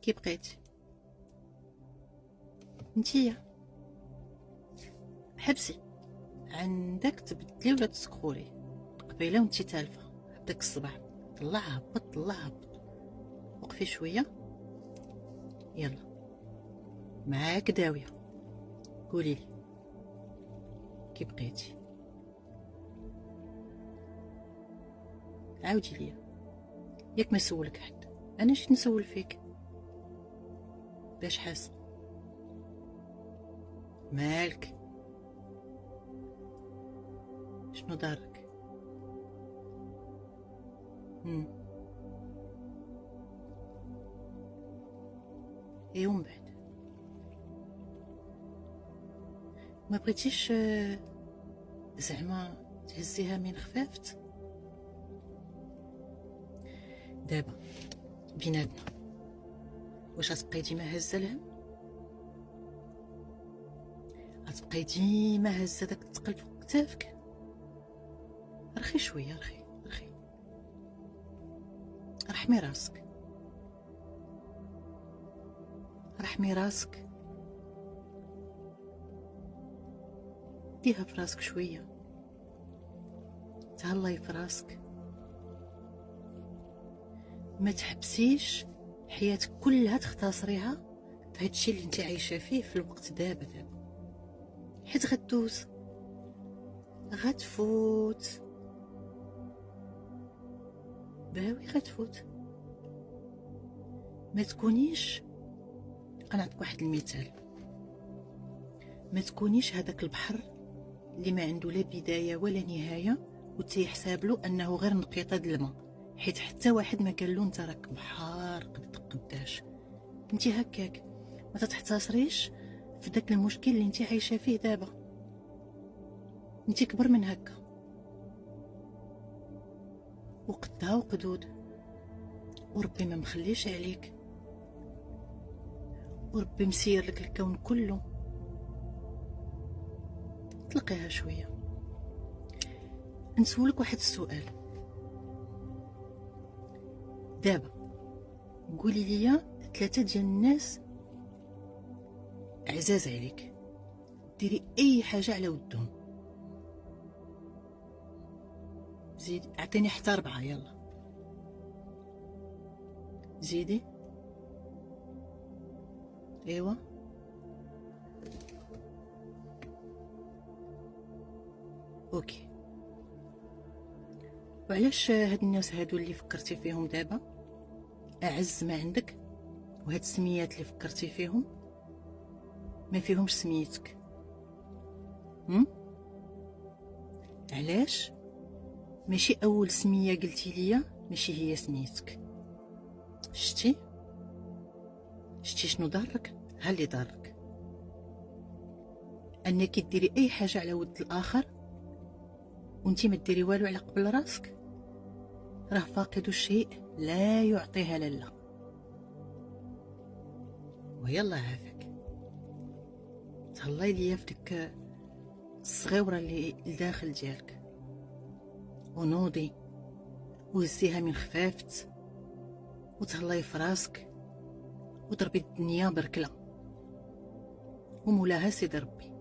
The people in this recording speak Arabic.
كي بقيتي نتيا؟ حبسي عندك تبدلي ولا تسكرولي قبيله وانتي تالفه بداك الصباح. طلع هبط طلع هبط. وقفي شويه يلا معاك داويه. قولي لي كي بقيتي؟ عاودي ليا ياك ما سولك حد. انا جيت نسول فيك باش حاسه مالك شنو دارك؟ ايه ومن بعد ما بغيتيش زعما تهزيها من خفافت؟ دابا بيناتنا واش غتبقاي ديما هزه الهم؟ غتبقاي ديما هزه داك الثقل فوق كتافك؟ رخي شويه رخي رحمي راسك رحمي راسك. ديها في راسك شويه تهلاي في راسك. ما تحبسيش حياتك كلها تختصريها في هادشي اللي انت عايشه فيه في الوقت دابا حيت غدوز غتفوت باوي غتفوت. ما تكونيش، انا نعطيك واحد المثال، ما تكونيش هذاك البحر اللي ما عنده لا بدايه ولا نهايه وتيحساب له انه غير نقيطه د الماء، حيت حتى واحد ما قال له انت راك بحار قداش. انت هكاك ما تتحتصريش في داك المشكل اللي انت عايشه فيه دابا، انت كبر من هكا وقدها وقدود، وربي ما مخليش عليك، وربي مسير لك الكون كله. تلقيها شويه. نسولك واحد السؤال دابا، قولي لي 3 ديال الناس عزاز عليك ديري اي حاجه على ودهم. زيدي، اعطيني حتى 4. يلا زيدي. ايوا اوكي. وعلاش هاد الناس هادو اللي فكرتي فيهم دابا اعز ما عندك، وهاد السميات اللي فكرتي فيهم ما فيهمش سميتك؟ علاش ماشي اول سميه قلتي ليا ماشي هي سميتك؟ شتي شنو ضرك؟ ها اللي ضرك انك ديري اي حاجه على ود الاخر وانتي ما ديري والو على قبل راسك. راه فاقد الشيء لا يعطيها لالا. ويلا عافاك، تهلاي ليا في ديك الصغيوره اللي لداخل ديالك، ونوضي وهزيها من خفافت وتهلاي في راسك وضربي الدنيا بركله ومولاها سيدي ربي.